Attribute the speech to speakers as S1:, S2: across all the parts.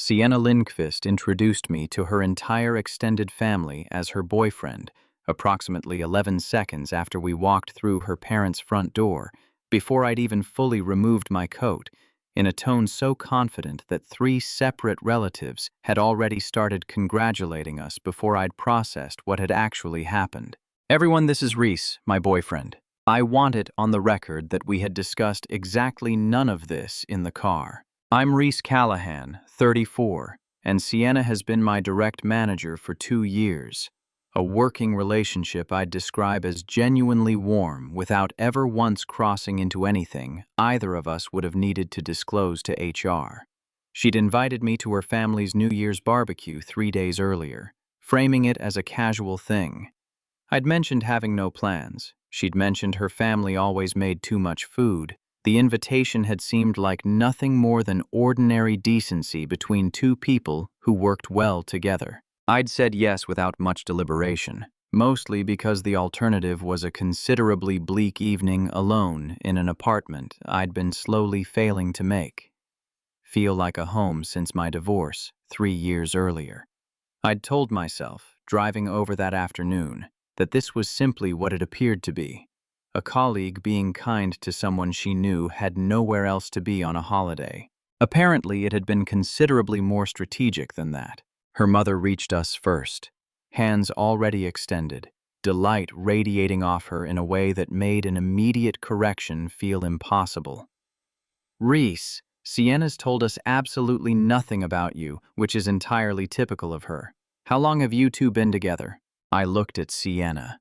S1: Sienna Lindqvist introduced me to her entire extended family as her boyfriend, approximately 11 seconds after we walked through her parents' front door, before I'd even fully removed my coat, in a tone so confident that 3 separate relatives had already started congratulating us before I'd processed what had actually happened. "Everyone, this is Rhys, my boyfriend. I want it on the record that we had discussed exactly none of this in the car. I'm Rhys Callahan, 34, and Sienna has been my direct manager for 2 years. A working relationship I'd describe as genuinely warm without ever once crossing into anything either of us would have needed to disclose to HR. She'd invited me to her family's New Year's barbecue 3 days earlier, framing it as a casual thing. I'd mentioned having no plans. She'd mentioned her family always made too much food. The invitation had seemed like nothing more than ordinary decency between 2 people who worked well together. I'd said yes without much deliberation, mostly because the alternative was a considerably bleak evening alone in an apartment I'd been slowly failing to make feel like a home since my divorce 3 years earlier. I'd told myself, driving over that afternoon, that this was simply what it appeared to be. A colleague being kind to someone she knew had nowhere else to be on a holiday. Apparently, it had been considerably more strategic than that. Her mother reached us first, hands already extended, delight radiating off her in a way that made an immediate correction feel impossible. "Rhys, Sienna's told us absolutely nothing about you, which is entirely typical of her. How long have you 2 been together?" I looked at Sienna.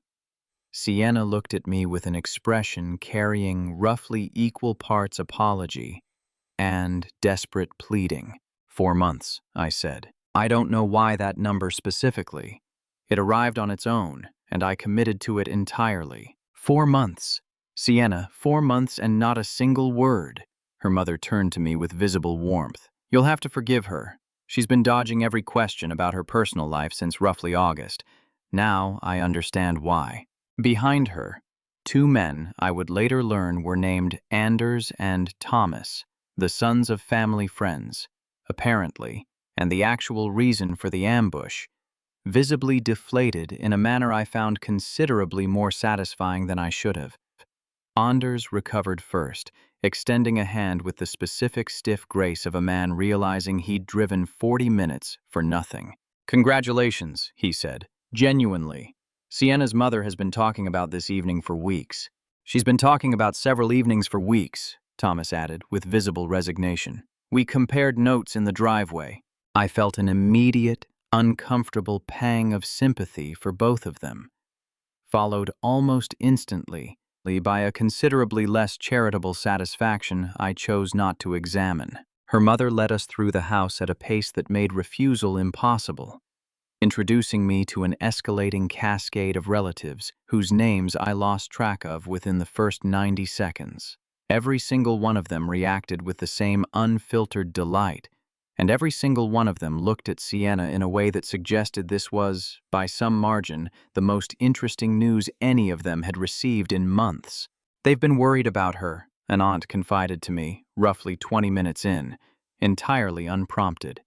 S1: Sienna looked at me with an expression carrying roughly equal parts apology and desperate pleading. 4 months, I said. I don't know why that number specifically. It arrived on its own, and I committed to it entirely. 4 months. Sienna, 4 months and not a single word. Her mother turned to me with visible warmth. "You'll have to forgive her. She's been dodging every question about her personal life since roughly August. Now I understand why." Behind her, 2 men I would later learn were named Anders and Thomas, the sons of family friends, apparently, and the actual reason for the ambush, visibly deflated in a manner I found considerably more satisfying than I should have. Anders recovered first, extending a hand with the specific stiff grace of a man realizing he'd driven 40 minutes for nothing. "Congratulations," he said, genuinely. "Sienna's mother has been talking about this evening for weeks." "She's been talking about several evenings for weeks," Thomas added, with visible resignation. "We compared notes in the driveway." I felt an immediate, uncomfortable pang of sympathy for both of them, followed almost instantly by a considerably less charitable satisfaction I chose not to examine. Her mother led us through the house at a pace that made refusal impossible, introducing me to an escalating cascade of relatives whose names I lost track of within the first 90 seconds. Every single one of them reacted with the same unfiltered delight, and every single one of them looked at Sienna in a way that suggested this was, by some margin, the most interesting news any of them had received in months. "They've been worried about her," an aunt confided to me, roughly 20 minutes in, entirely unprompted.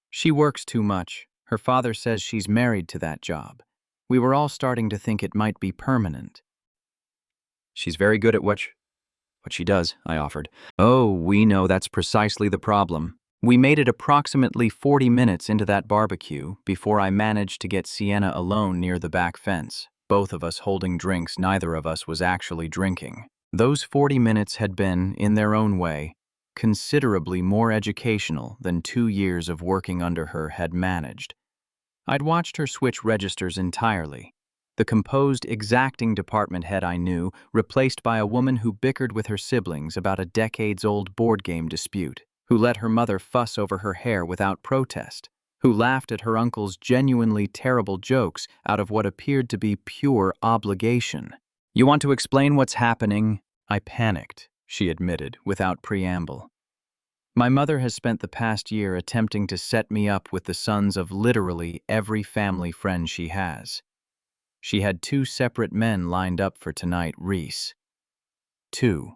S1: "She works too much. Her father says she's married to that job. We were all starting to think it might be permanent." "She's very good at what she does," I offered. "Oh, we know that's precisely the problem." We made it approximately 40 minutes into that barbecue before I managed to get Sienna alone near the back fence, both of us holding drinks neither of us was actually drinking. Those 40 minutes had been, in their own way, considerably more educational than 2 years of working under her had managed. I'd watched her switch registers entirely. The composed, exacting department head I knew, replaced by a woman who bickered with her siblings about a decades-old board game dispute, who let her mother fuss over her hair without protest, who laughed at her uncle's genuinely terrible jokes out of what appeared to be pure obligation. "You want to explain what's happening?" I panicked, she admitted, without preamble. "My mother has spent the past year attempting to set me up with the sons of literally every family friend she has. She had 2 separate men lined up for tonight, Rhys. 2.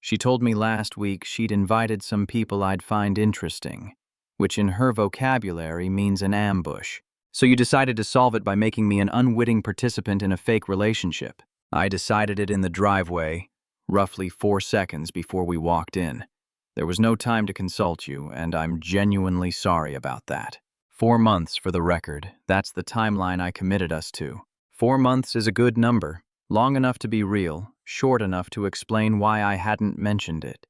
S1: She told me last week she'd invited some people I'd find interesting. which in her vocabulary means an ambush. So you decided to solve it by making me an unwitting participant in a fake relationship. I decided it in the driveway, roughly 4 seconds before we walked in. There was no time to consult you, and I'm genuinely sorry about that. 4 months for the record, that's the timeline I committed us to. 4 months is a good number, long enough to be real, short enough to explain why I hadn't mentioned it.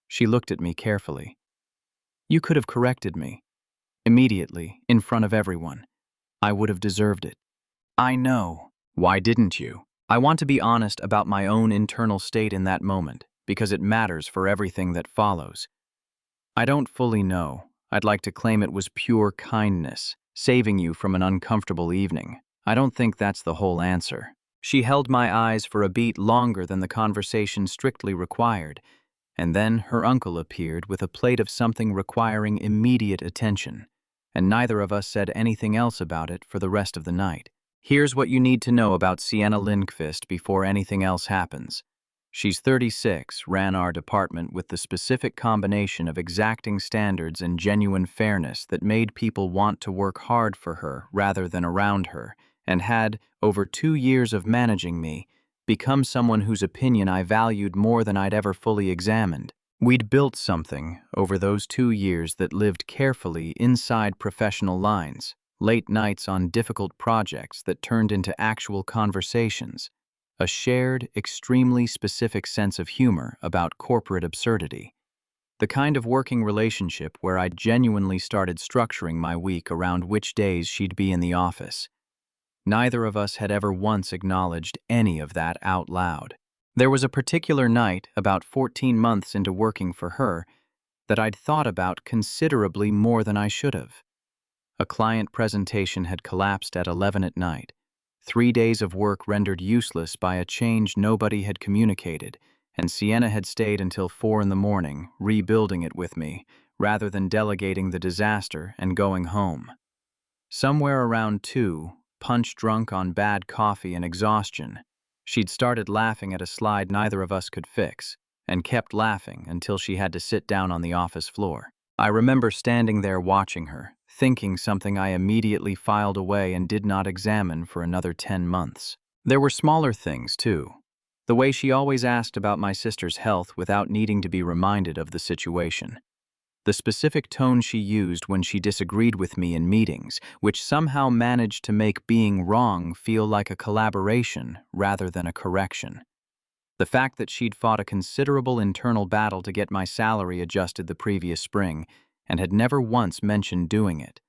S1: She looked at me carefully. You could have corrected me. Immediately, in front of everyone. I would have deserved it. I know. Why didn't you? I want to be honest about my own internal state in that moment, because it matters for everything that follows. I don't fully know. I'd like to claim it was pure kindness, saving you from an uncomfortable evening. I don't think that's the whole answer. She held my eyes for a beat longer than the conversation strictly required, and then her uncle appeared with a plate of something requiring immediate attention, and neither of us said anything else about it for the rest of the night. Here's what you need to know about Sienna Lindqvist before anything else happens. She's 36, ran our department with the specific combination of exacting standards and genuine fairness that made people want to work hard for her rather than around her, and had, over 2 years of managing me, become someone whose opinion I valued more than I'd ever fully examined. We'd built something over those 2 years that lived carefully inside professional lines, late nights on difficult projects that turned into actual conversations, a shared, extremely specific sense of humor about corporate absurdity. The kind of working relationship where I genuinely started structuring my week around which days she'd be in the office. Neither of us had ever once acknowledged any of that out loud. There was a particular night, about 14 months into working for her, that I'd thought about considerably more than I should have. A client presentation had collapsed at 11 at night. 3 days of work rendered useless by a change nobody had communicated, and Sienna had stayed until 4 in the morning, rebuilding it with me, rather than delegating the disaster and going home. Somewhere around 2, punch-drunk on bad coffee and exhaustion, she'd started laughing at a slide neither of us could fix, and kept laughing until she had to sit down on the office floor. I remember standing there watching her, thinking something I immediately filed away and did not examine for another 10 months. There were smaller things, too. The way she always asked about my sister's health without needing to be reminded of the situation. The specific tone she used when she disagreed with me in meetings, which somehow managed to make being wrong feel like a collaboration rather than a correction. The fact that she'd fought a considerable internal battle to get my salary adjusted the previous spring and had never once mentioned doing it.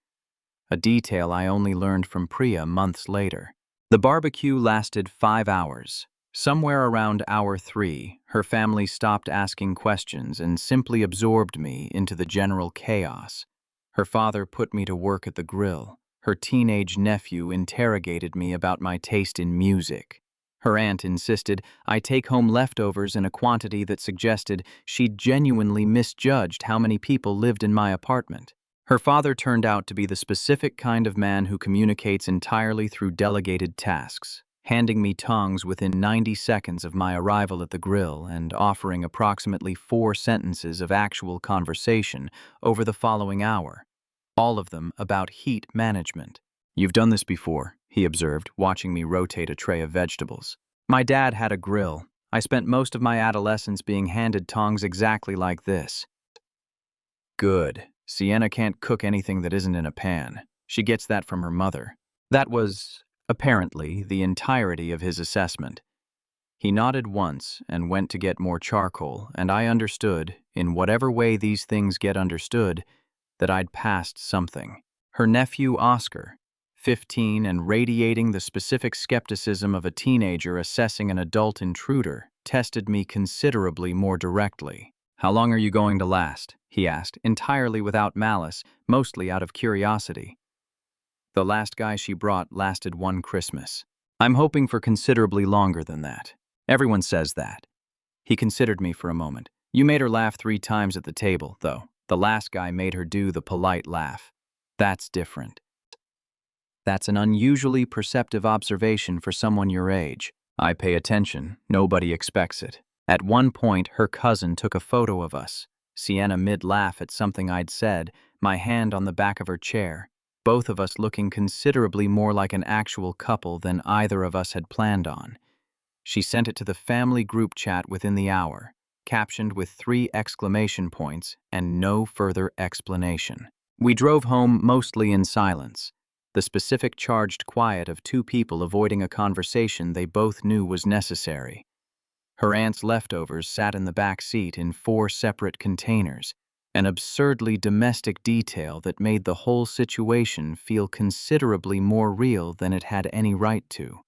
S1: A detail I only learned from Priya months later. The barbecue lasted 5 hours. Somewhere around hour 3, her family stopped asking questions and simply absorbed me into the general chaos. Her father put me to work at the grill. Her teenage nephew interrogated me about my taste in music. Her aunt insisted I take home leftovers in a quantity that suggested she'd genuinely misjudged how many people lived in my apartment. Her father turned out to be the specific kind of man who communicates entirely through delegated tasks, handing me tongs within 90 seconds of my arrival at the grill and offering approximately 4 sentences of actual conversation over the following hour, all of them about heat management. You've done this before, he observed, watching me rotate a tray of vegetables. My dad had a grill. I spent most of my adolescence being handed tongs exactly like this. Good. Sienna can't cook anything that isn't in a pan. She gets that from her mother. That was, apparently, the entirety of his assessment. He nodded once and went to get more charcoal, and I understood, in whatever way these things get understood, that I'd passed something. Her nephew, Oscar, 15 and radiating the specific skepticism of a teenager assessing an adult intruder, tested me considerably more directly. How long are you going to last? He asked, entirely without malice, mostly out of curiosity. The last guy she brought lasted 1 Christmas. I'm hoping for considerably longer than that. Everyone says that. He considered me for a moment. You made her laugh 3 times at the table, though. The last guy made her do the polite laugh. That's different. That's an unusually perceptive observation for someone your age. I pay attention. Nobody expects it. At one point, her cousin took a photo of us. Sienna mid-laugh at something I'd said, my hand on the back of her chair, both of us looking considerably more like an actual couple than either of us had planned on. She sent it to the family group chat within the hour, captioned with 3 exclamation points and no further explanation. We drove home mostly in silence, the specific charged quiet of 2 people avoiding a conversation they both knew was necessary. Her aunt's leftovers sat in the back seat in 4 separate containers, an absurdly domestic detail that made the whole situation feel considerably more real than it had any right to.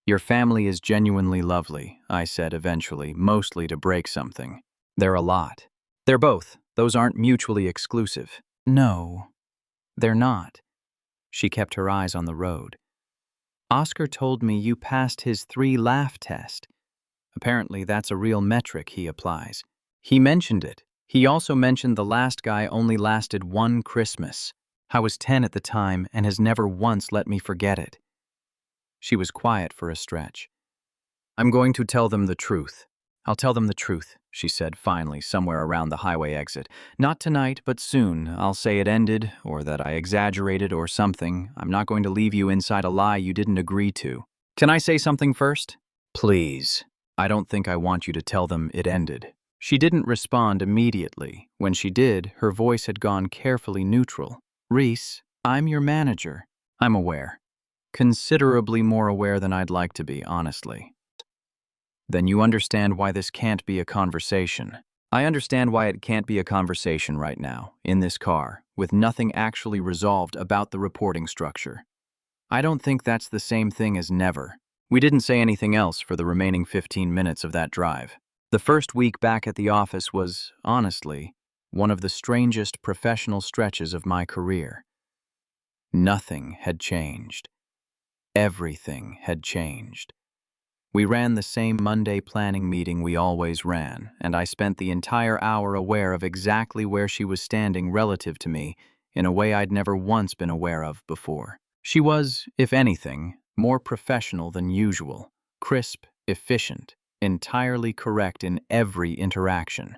S1: "Your family is genuinely lovely," I said eventually, mostly to break something. "They're a lot." "They're both. Those aren't mutually exclusive." "No, they're not." She kept her eyes on the road. "Oscar told me you passed his 3-laugh test. Apparently that's a real metric he applies. He mentioned it. He also mentioned the last guy only lasted 1 Christmas. I was 10 at the time and has never once let me forget it." She was quiet for a stretch. "I'm going to tell them the truth. I'll tell them the truth," she said finally, somewhere around the highway exit. "Not tonight, but soon. I'll say it ended, or that I exaggerated, or something. I'm not going to leave you inside a lie you didn't agree to. Can I say something first?" "Please. I don't think I want you to tell them it ended." She didn't respond immediately. When she did, her voice had gone carefully neutral. "Rhys, I'm your manager." "I'm aware. Considerably more aware than I'd like to be, honestly." "Then you understand why this can't be a conversation." "I understand why it can't be a conversation right now, in this car, with nothing actually resolved about the reporting structure." "I don't think that's the same thing as never." We didn't say anything else for the remaining 15 minutes of that drive. The first week back at the office was, honestly, one of the strangest professional stretches of my career. Nothing had changed. Everything had changed. We ran the same Monday planning meeting we always ran, and I spent the entire hour aware of exactly where she was standing relative to me in a way I'd never once been aware of before. She was, if anything, more professional than usual, crisp, efficient, entirely correct in every interaction.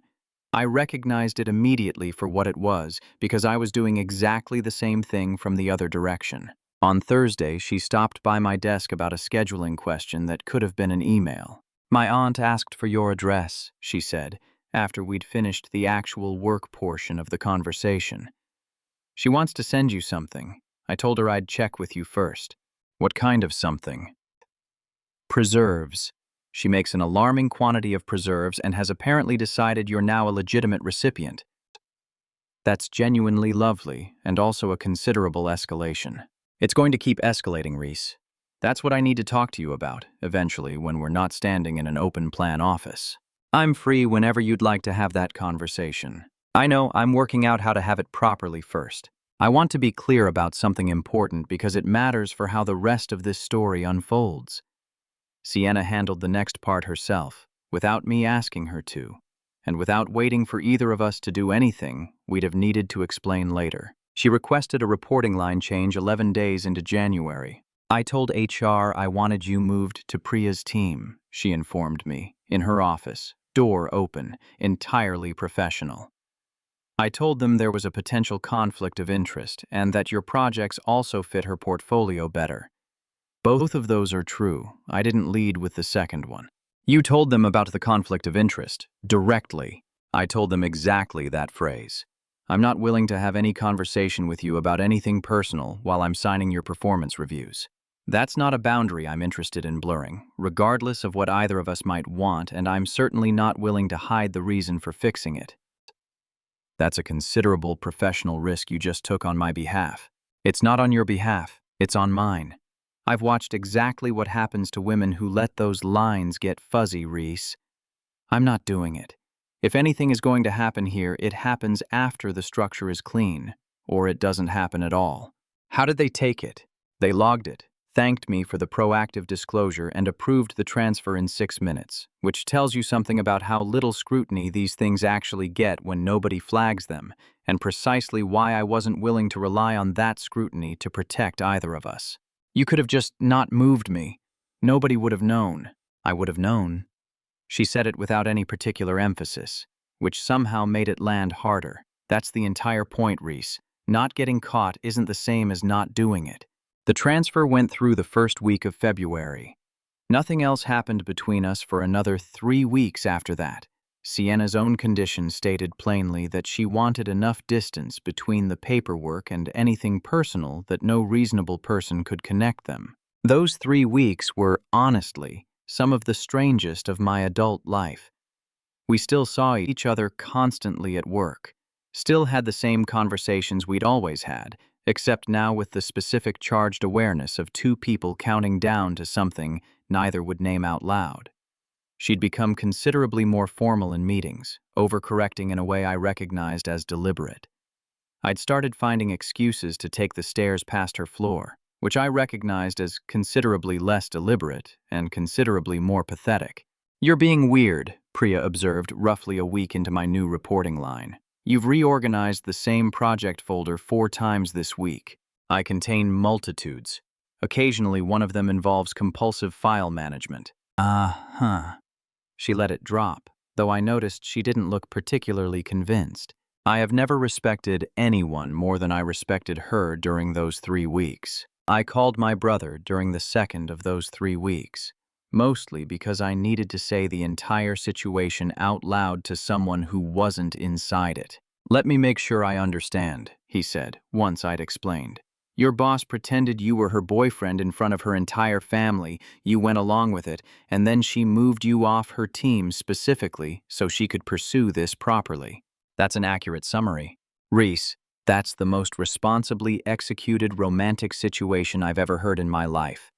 S1: I recognized it immediately for what it was because I was doing exactly the same thing from the other direction. On Thursday, she stopped by my desk about a scheduling question that could have been an email. "My aunt asked for your address," she said, after we'd finished the actual work portion of the conversation. "She wants to send you something. I told her I'd check with you first." "What kind of something?" "Preserves. She makes an alarming quantity of preserves and has apparently decided you're now a legitimate recipient." "That's genuinely lovely, and also a considerable escalation." "It's going to keep escalating, Rhys. That's what I need to talk to you about, eventually, when we're not standing in an open plan office. I'm free whenever you'd like to have that conversation. I know I'm working out how to have it properly first. I want to be clear about something important because it matters for how the rest of this story unfolds." Sienna handled the next part herself, without me asking her to, and without waiting for either of us to do anything we'd have needed to explain later. She requested a reporting line change 11 days into January. "I told HR I wanted you moved to Priya's team," she informed me, in her office, door open, entirely professional. "I told them there was a potential conflict of interest and that your projects also fit her portfolio better." Both of those are true. I didn't lead with the second one. "You told them about the conflict of interest, directly." "I told them exactly that phrase. I'm not willing to have any conversation with you about anything personal while I'm signing your performance reviews. That's not a boundary I'm interested in blurring, regardless of what either of us might want, and I'm certainly not willing to hide the reason for fixing it." "That's a considerable professional risk you just took on my behalf." "It's not on your behalf, it's on mine. I've watched exactly what happens to women who let those lines get fuzzy, Rhys. I'm not doing it. If anything is going to happen here, it happens after the structure is clean, or it doesn't happen at all." "How did they take it?" "They logged it, thanked me for the proactive disclosure, and approved the transfer in 6 minutes, which tells you something about how little scrutiny these things actually get when nobody flags them, and precisely why I wasn't willing to rely on that scrutiny to protect either of us. You could have just not moved me. Nobody would have known." "I would have known." She said it without any particular emphasis, which somehow made it land harder. That's the entire point, Rhys. Not getting caught isn't the same as not doing it. The transfer went through the first week of February. Nothing else happened between us for another 3 weeks after that. Sienna's own condition stated plainly that she wanted enough distance between the paperwork and anything personal that no reasonable person could connect them. Those 3 weeks were, honestly, some of the strangest of my adult life. We still saw each other constantly at work, still had the same conversations we'd always had, except now with the specific charged awareness of two people counting down to something neither would name out loud. She'd become considerably more formal in meetings, overcorrecting in a way I recognized as deliberate. I'd started finding excuses to take the stairs past her floor, which I recognized as considerably less deliberate and considerably more pathetic. "You're being weird," Priya observed roughly a week into my new reporting line. "You've reorganized the same project folder 4 times this week." I contain multitudes. Occasionally, one of them involves compulsive file management. She let it drop, though I noticed she didn't look particularly convinced. I have never respected anyone more than I respected her during those 3 weeks. I called my brother during the second of those 3 weeks, mostly because I needed to say the entire situation out loud to someone who wasn't inside it. "Let me make sure I understand," he said, once I'd explained. "Your boss pretended you were her boyfriend in front of her entire family, you went along with it, and then she moved you off her team specifically so she could pursue this properly." That's an accurate summary. Rhys, that's the most responsibly executed romantic situation I've ever heard in my life.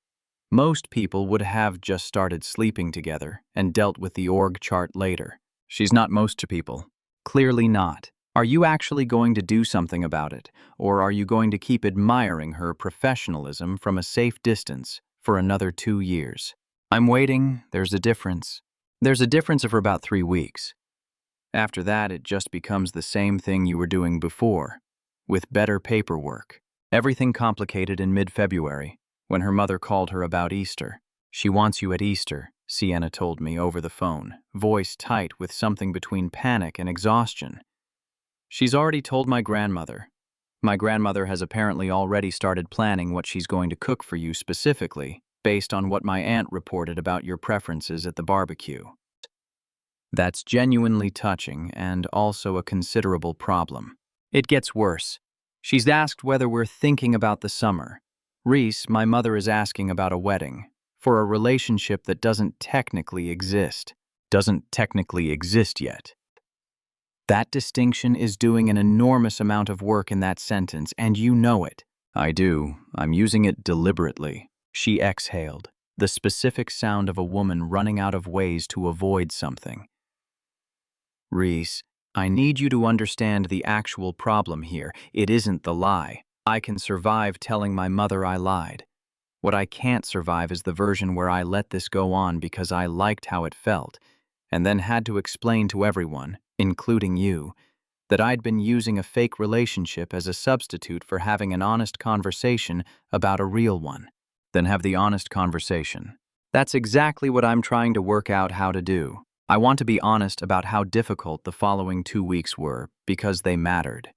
S1: Most people would have just started sleeping together and dealt with the org chart later. She's not most people. Clearly not. Are you actually going to do something about it, or are you going to keep admiring her professionalism from a safe distance for another 2 years? I'm waiting. There's a difference. There's a difference of about 3 weeks. After that, it just becomes the same thing you were doing before, with better paperwork. Everything complicated in mid-February, when her mother called her about Easter. "She wants you at Easter," Sienna told me over the phone, voice tight with something between panic and exhaustion. "She's already told my grandmother. My grandmother has apparently already started planning what she's going to cook for you specifically, based on what my aunt reported about your preferences at the barbecue." That's genuinely touching and also a considerable problem. It gets worse. She's asked whether we're thinking about the summer. Rhys, my mother is asking about a wedding, for a relationship that doesn't technically exist. Doesn't technically exist yet. That distinction is doing an enormous amount of work in that sentence, and you know it. I do. I'm using it deliberately. She exhaled, the specific sound of a woman running out of ways to avoid something. "Rhys, I need you to understand the actual problem here. It isn't the lie. I can survive telling my mother I lied. What I can't survive is the version where I let this go on because I liked how it felt, and then had to explain to everyone, including you, that I'd been using a fake relationship as a substitute for having an honest conversation about a real one. Then have the honest conversation. That's exactly what I'm trying to work out how to do. I want to be honest about how difficult the following 2 weeks were, because they mattered.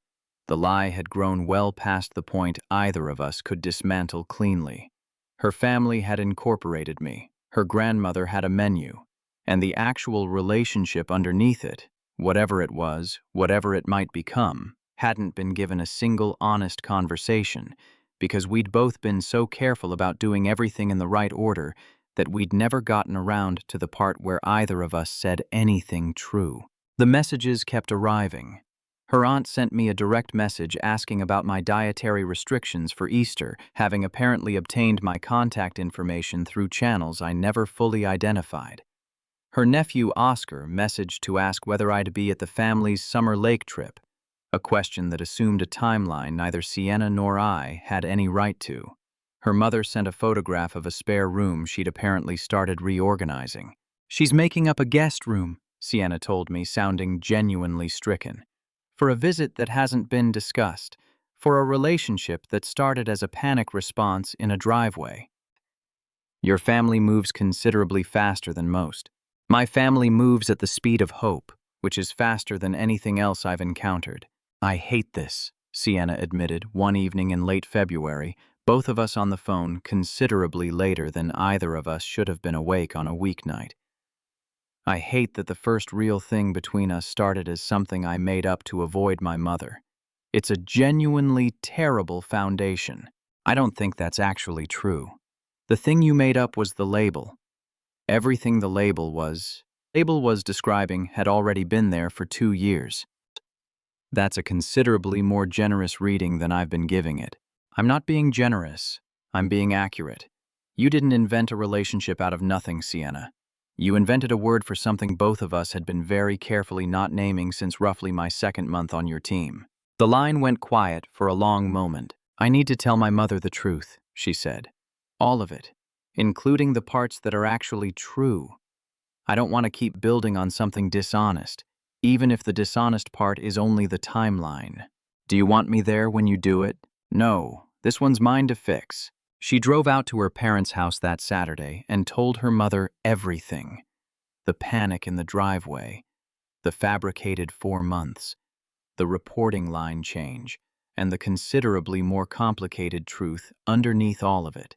S1: The lie had grown well past the point either of us could dismantle cleanly. Her family had incorporated me. Her grandmother had a menu. And the actual relationship underneath it, whatever it was, whatever it might become, hadn't been given a single honest conversation, because we'd both been so careful about doing everything in the right order that we'd never gotten around to the part where either of us said anything true. The messages kept arriving. Her aunt sent me a direct message asking about my dietary restrictions for Easter, having apparently obtained my contact information through channels I never fully identified. Her nephew Oscar messaged to ask whether I'd be at the family's summer lake trip, a question that assumed a timeline neither Sienna nor I had any right to. Her mother sent a photograph of a spare room she'd apparently started reorganizing. "She's making up a guest room," Sienna told me, sounding genuinely stricken. "For a visit that hasn't been discussed, for a relationship that started as a panic response in a driveway. Your family moves considerably faster than most. My family moves at the speed of hope, which is faster than anything else I've encountered. I hate this, Sienna admitted one evening in late February, both of us on the phone considerably later than either of us should have been awake on a weeknight. I hate that the first real thing between us started as something I made up to avoid my mother. It's a genuinely terrible foundation. I don't think that's actually true. The thing you made up was the label. Everything the label was describing had already been there for 2 years. That's a considerably more generous reading than I've been giving it. I'm not being generous. I'm being accurate. You didn't invent a relationship out of nothing, Sienna. You invented a word for something both of us had been very carefully not naming since roughly my second month on your team. The line went quiet for a long moment. I need to tell my mother the truth, she said. All of it, including the parts that are actually true. I don't want to keep building on something dishonest, even if the dishonest part is only the timeline. Do you want me there when you do it? No, this one's mine to fix. She drove out to her parents' house that Saturday and told her mother everything. The panic in the driveway, the fabricated 4 months, the reporting line change, and the considerably more complicated truth underneath all of it.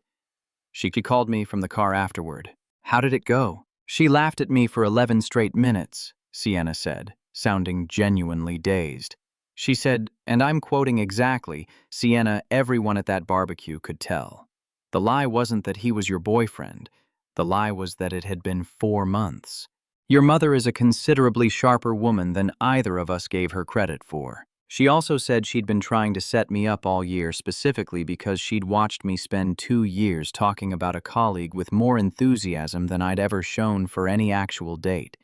S1: She called me from the car afterward. How did it go? She laughed at me for 11 straight minutes, Sienna said, sounding genuinely dazed. She said, and I'm quoting exactly, Sienna, everyone at that barbecue could tell. The lie wasn't that he was your boyfriend. The lie was that it had been 4 months. Your mother is a considerably sharper woman than either of us gave her credit for. She also said she'd been trying to set me up all year specifically because she'd watched me spend 2 years talking about a colleague with more enthusiasm than I'd ever shown for any actual date.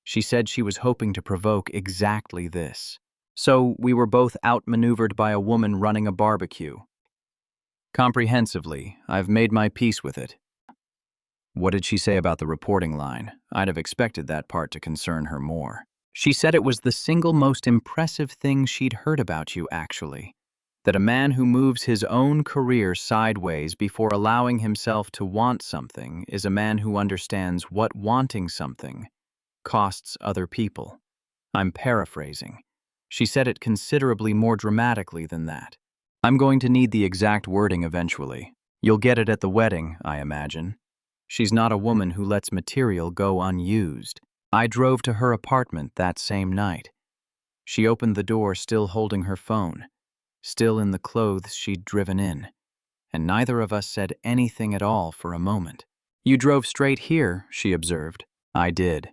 S1: She said she was hoping to provoke exactly this. So we were both outmaneuvered by a woman running a barbecue. Comprehensively, I've made my peace with it. What did she say about the reporting line? I'd have expected that part to concern her more. She said it was the single most impressive thing she'd heard about you, actually. That a man who moves his own career sideways before allowing himself to want something is a man who understands what wanting something costs other people. I'm paraphrasing. She said it considerably more dramatically than that. I'm going to need the exact wording eventually. You'll get it at the wedding, I imagine. She's not a woman who lets material go unused. I drove to her apartment that same night. She opened the door still holding her phone, still in the clothes she'd driven in, and neither of us said anything at all for a moment. You drove straight here, she observed. I did.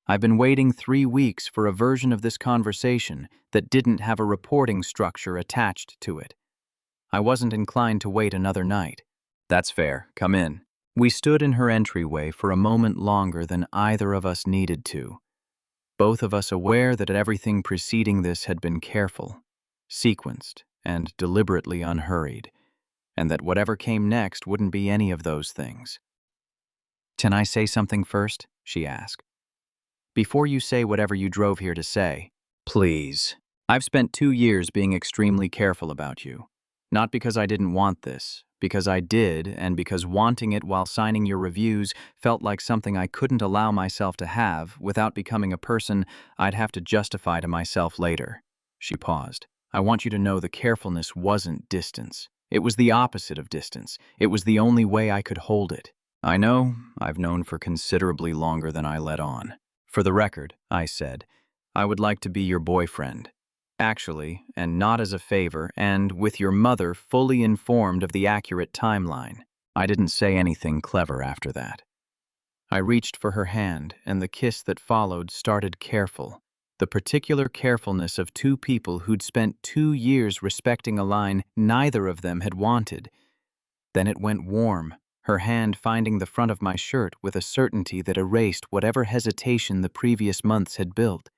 S1: I've been waiting 3 weeks for a version of this conversation that didn't have a reporting structure attached to it. I wasn't inclined to wait another night. That's fair. Come in. We stood in her entryway for a moment longer than either of us needed to, both of us aware that everything preceding this had been careful, sequenced, and deliberately unhurried, and that whatever came next wouldn't be any of those things. Can I say something first? She asked. Before you say whatever you drove here to say, please. I've spent 2 years being extremely careful about you. Not because I didn't want this, because I did, and because wanting it while signing your reviews felt like something I couldn't allow myself to have without becoming a person I'd have to justify to myself later. She paused. I want you to know the carefulness wasn't distance. It was the opposite of distance. It was the only way I could hold it. I know, I've known for considerably longer than I let on. For the record, I said, I would like to be your boyfriend. Actually, and not as a favor, and with your mother fully informed of the accurate timeline. I didn't say anything clever after that. I reached for her hand, and the kiss that followed started careful, the particular carefulness of 2 people who'd spent 2 years respecting a line neither of them had wanted. Then it went warm, her hand finding the front of my shirt with a certainty that erased whatever hesitation the previous months had built.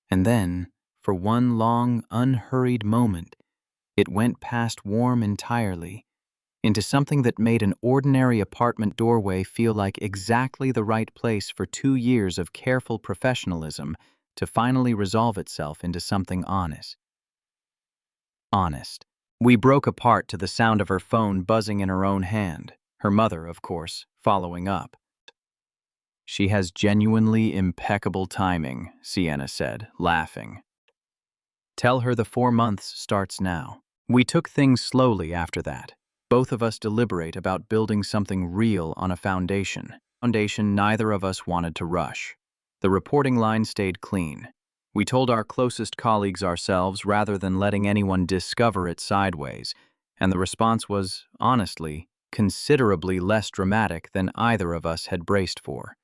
S1: And then, for one long, unhurried moment, it went past warm entirely, into something that made an ordinary apartment doorway feel like exactly the right place for 2 years of careful professionalism to finally resolve itself into something honest. Honest. We broke apart to the sound of her phone buzzing in her own hand, her mother, of course, following up. She has genuinely impeccable timing, Sienna said, laughing. Tell her the 4 months starts now. We took things slowly after that. Both of us deliberate about building something real on a foundation neither of us wanted to rush. The reporting line stayed clean. We told our closest colleagues ourselves rather than letting anyone discover it sideways, and the response was, honestly, considerably less dramatic than either of us had braced for.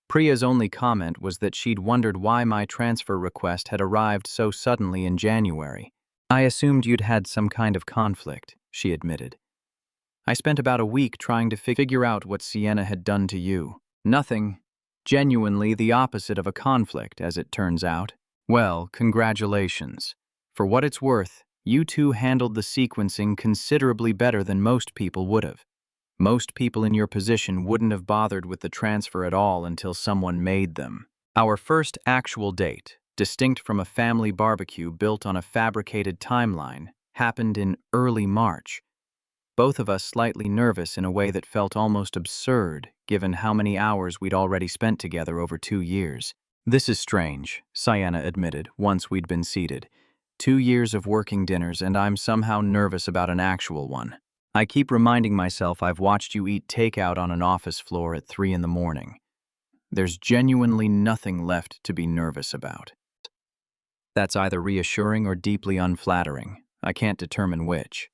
S1: Priya's only comment was that she'd wondered why my transfer request had arrived so suddenly in January. I assumed you'd had some kind of conflict, she admitted. I spent about a week trying to figure out what Sienna had done to you. Nothing. Genuinely the opposite of a conflict, as it turns out. Well, congratulations. For what it's worth, you two handled the sequencing considerably better than most people would have. Most people in your position wouldn't have bothered with the transfer at all until someone made them. Our first actual date, distinct from a family barbecue built on a fabricated timeline, happened in early March. Both of us slightly nervous in a way that felt almost absurd, given how many hours we'd already spent together over 2 years. This is strange, Sienna admitted, once we'd been seated. 2 years of working dinners, and I'm somehow nervous about an actual one. I keep reminding myself I've watched you eat takeout on an office floor at 3 in the morning. There's genuinely nothing left to be nervous about. That's either reassuring or deeply unflattering. I can't determine which.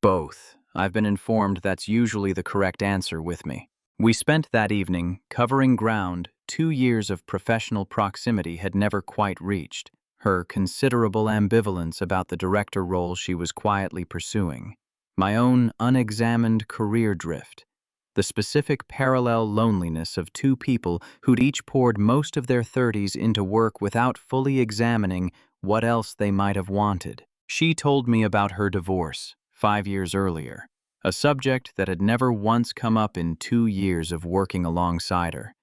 S1: Both. I've been informed that's usually the correct answer with me. We spent that evening covering ground 2 years of professional proximity had never quite reached. Her considerable ambivalence about the director role she was quietly pursuing. My own unexamined career drift. The specific parallel loneliness of two people who'd each poured most of their 30s into work without fully examining what else they might have wanted. She told me about her divorce 5 years earlier, a subject that had never once come up in 2 years of working alongside her.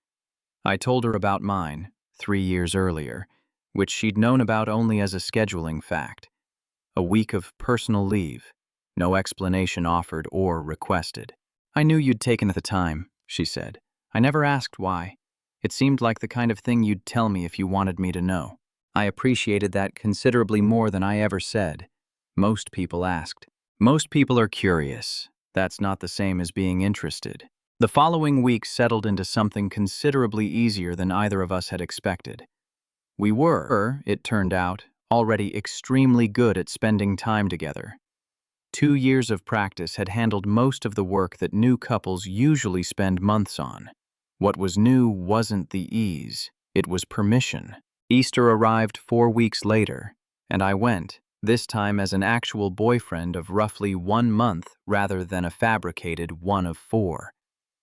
S1: I told her about mine 3 years earlier, which she'd known about only as a scheduling fact. A week of personal leave. No explanation offered or requested. I knew you'd taken the time, she said. I never asked why. It seemed like the kind of thing you'd tell me if you wanted me to know. I appreciated that considerably more than I ever said. Most people asked. Most people are curious. That's not the same as being interested. The following week settled into something considerably easier than either of us had expected. We were, it turned out, already extremely good at spending time together. 2 years of practice had handled most of the work that new couples usually spend months on. What was new wasn't the ease, it was permission. Easter arrived 4 weeks later, and I went, this time as an actual boyfriend of roughly 1 month rather than a fabricated one of 4.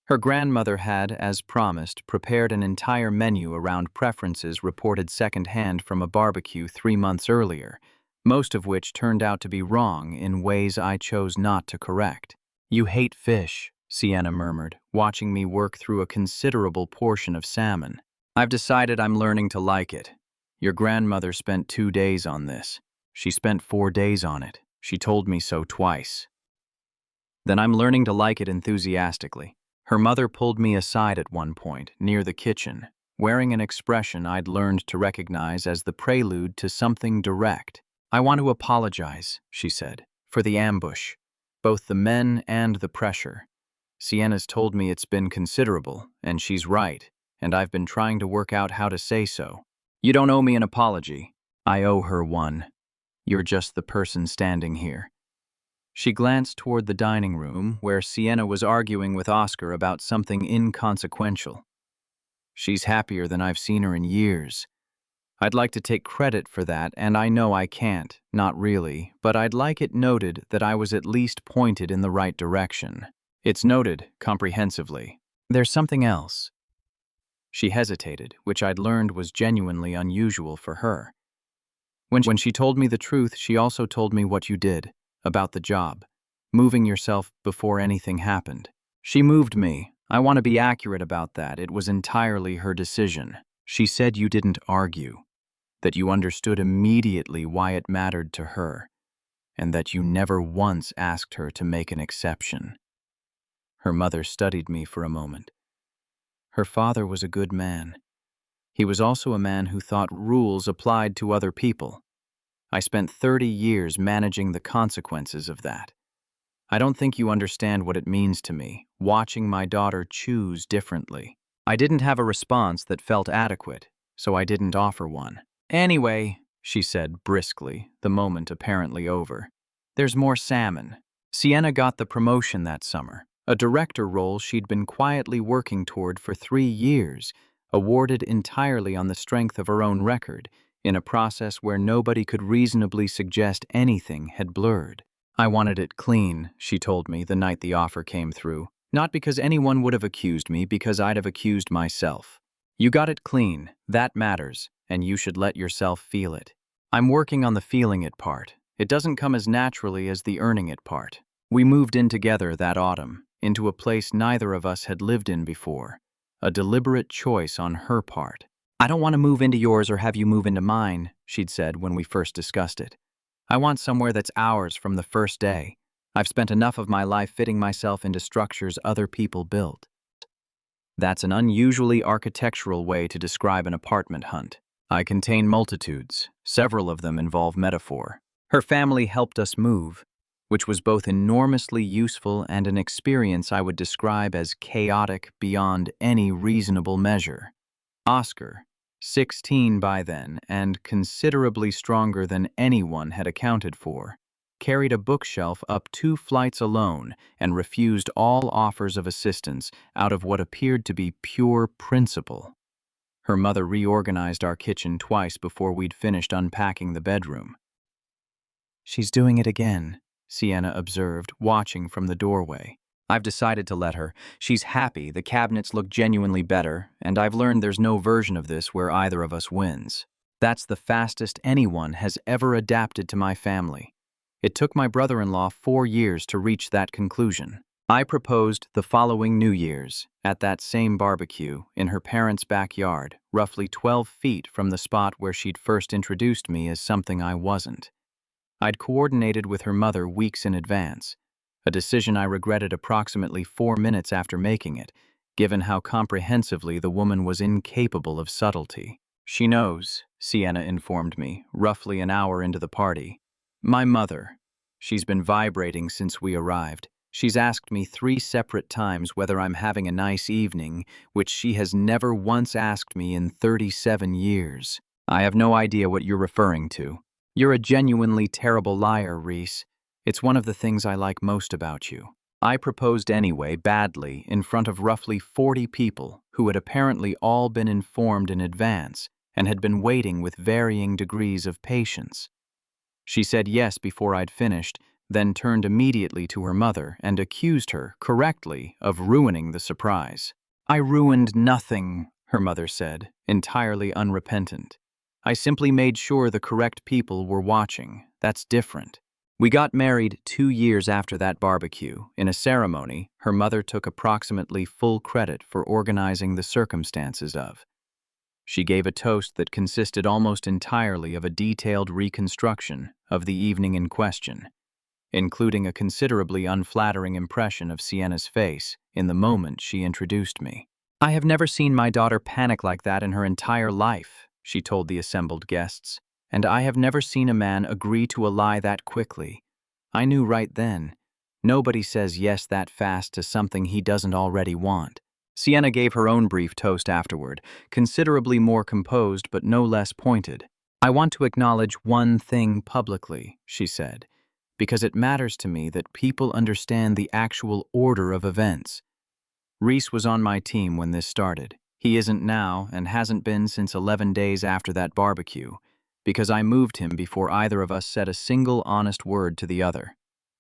S1: Her grandmother had, as promised, prepared an entire menu around preferences reported secondhand from a barbecue 3 months earlier, most of which turned out to be wrong in ways I chose not to correct. You hate fish, Sienna murmured, watching me work through a considerable portion of salmon. I've decided I'm learning to like it. Your grandmother spent 2 days on this. She spent 4 days on it. She told me so twice. Then I'm learning to like it enthusiastically. Her mother pulled me aside at one point, near the kitchen, wearing an expression I'd learned to recognize as the prelude to something direct. I want to apologize, she said, for the ambush, both the men and the pressure. Sienna's told me it's been considerable, and she's right, and I've been trying to work out how to say so. You don't owe me an apology. I owe her one. You're just the person standing here. She glanced toward the dining room, where Sienna was arguing with Oscar about something inconsequential. She's happier than I've seen her in years. I'd like to take credit for that, and I know I can't, not really, but I'd like it noted that I was at least pointed in the right direction. It's noted, comprehensively. There's something else. She hesitated, which I'd learned was genuinely unusual for her. When she told me the truth, she also told me what you did, about the job, moving yourself before anything happened. She moved me. I want to be accurate about that. It was entirely her decision. She said you didn't argue, that you understood immediately why it mattered to her, and that you never once asked her to make an exception. Her mother studied me for a moment. Her father was a good man. He was also a man who thought rules applied to other people. I spent 30 years managing the consequences of that. I don't think you understand what it means to me, watching my daughter choose differently. I didn't have a response that felt adequate, so I didn't offer one. Anyway, she said briskly, the moment apparently over, there's more salmon. Sienna got the promotion that summer, a director role she'd been quietly working toward for 3 years, awarded entirely on the strength of her own record, in a process where nobody could reasonably suggest anything had blurred. I wanted it clean, she told me the night the offer came through. Not because anyone would have accused me, because I'd have accused myself. You got it clean, that matters, and you should let yourself feel it. I'm working on the feeling it part. It doesn't come as naturally as the earning it part. We moved in together that autumn, into a place neither of us had lived in before. A deliberate choice on her part. I don't want to move into yours or have you move into mine, she'd said when we first discussed it. I want somewhere that's ours from the first day. I've spent enough of my life fitting myself into structures other people built. That's an unusually architectural way to describe an apartment hunt. I contain multitudes. Several of them involve metaphor. Her family helped us move, which was both enormously useful and an experience I would describe as chaotic beyond any reasonable measure. Oscar, 16 by then and considerably stronger than anyone had accounted for, carried a bookshelf up 2 flights alone and refused all offers of assistance out of what appeared to be pure principle. Her mother reorganized our kitchen twice before we'd finished unpacking the bedroom. She's doing it again, Sienna observed, watching from the doorway. I've decided to let her. She's happy, the cabinets look genuinely better, and I've learned there's no version of this where either of us wins. That's the fastest anyone has ever adapted to my family. It took my brother-in-law 4 years to reach that conclusion. I proposed the following New Year's, at that same barbecue, in her parents' backyard, roughly 12 feet from the spot where she'd first introduced me as something I wasn't. I'd coordinated with her mother weeks in advance, a decision I regretted approximately 4 minutes after making it, given how comprehensively the woman was incapable of subtlety. She knows, Sienna informed me, roughly an hour into the party. My mother. She's been vibrating since we arrived. She's asked me 3 separate times whether I'm having a nice evening, which she has never once asked me in 37 years. I have no idea what you're referring to. You're a genuinely terrible liar, Rhys. It's one of the things I like most about you. I proposed anyway, badly, in front of roughly 40 people who had apparently all been informed in advance and had been waiting with varying degrees of patience. She said yes before I'd finished, then turned immediately to her mother and accused her, correctly, of ruining the surprise. I ruined nothing, her mother said, entirely unrepentant. I simply made sure the correct people were watching. That's different. We got married 2 years after that barbecue. In a ceremony, her mother took approximately full credit for organizing the circumstances of. She gave a toast that consisted almost entirely of a detailed reconstruction of the evening in question, including a considerably unflattering impression of Sienna's face in the moment she introduced me. I have never seen my daughter panic like that in her entire life, she told the assembled guests, and I have never seen a man agree to a lie that quickly. I knew right then. Nobody says yes that fast to something he doesn't already want. Sienna gave her own brief toast afterward, considerably more composed but no less pointed. I want to acknowledge one thing publicly, she said, because it matters to me that people understand the actual order of events. Rhys was on my team when this started. He isn't now and hasn't been since 11 days after that barbecue, because I moved him before either of us said a single honest word to the other.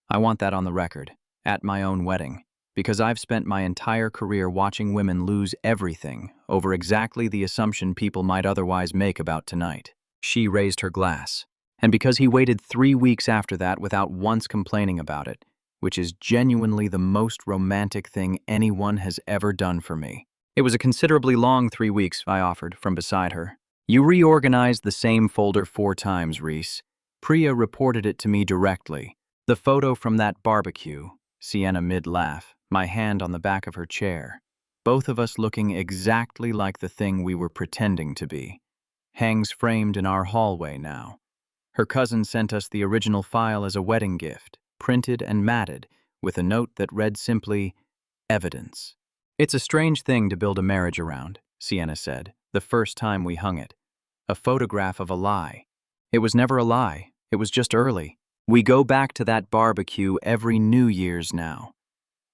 S1: I want that on the record, at my own wedding, because I've spent my entire career watching women lose everything over exactly the assumption people might otherwise make about tonight. She raised her glass. And because he waited 3 weeks after that without once complaining about it, which is genuinely the most romantic thing anyone has ever done for me. It was a considerably long 3 weeks, I offered, from beside her. You reorganized the same folder 4 times, Rhys. Priya reported it to me directly. The photo from that barbecue, Sienna mid-laugh, my hand on the back of her chair, both of us looking exactly like the thing we were pretending to be, hangs framed in our hallway now. Her cousin sent us the original file as a wedding gift, printed and matted, with a note that read simply, "Evidence." "It's a strange thing to build a marriage around," Sienna said, the first time we hung it. "A photograph of a lie." It was never a lie, it was just early. We go back to that barbecue every New Year's now.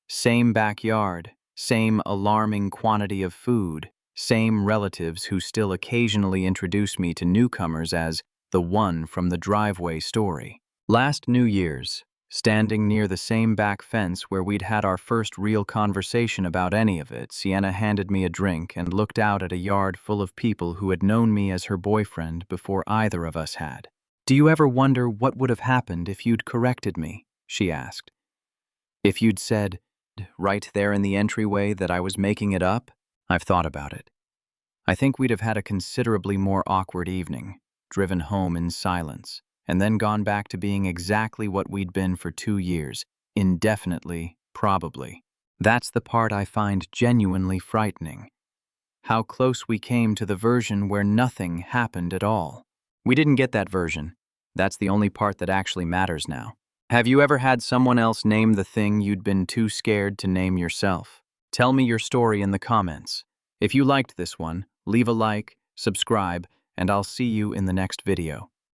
S1: Same backyard, same alarming quantity of food, same relatives who still occasionally introduce me to newcomers as the one from the driveway story. Last New Year's, standing near the same back fence where we'd had our first real conversation about any of it, Sienna handed me a drink and looked out at a yard full of people who had known me as her boyfriend before either of us had. "Do you ever wonder what would have happened if you'd corrected me?" she asked. "If you'd said, right there in the entryway, that I was making it up?" "I've thought about it. I think we'd have had a considerably more awkward evening, driven home in silence, and then gone back to being exactly what we'd been for 2 years, indefinitely, probably. That's the part I find genuinely frightening. How close we came to the version where nothing happened at all. We didn't get that version. That's the only part that actually matters now. Have you ever had someone else name the thing you'd been too scared to name yourself? Tell me your story in the comments. If you liked this one, leave a like, subscribe, and I'll see you in the next video.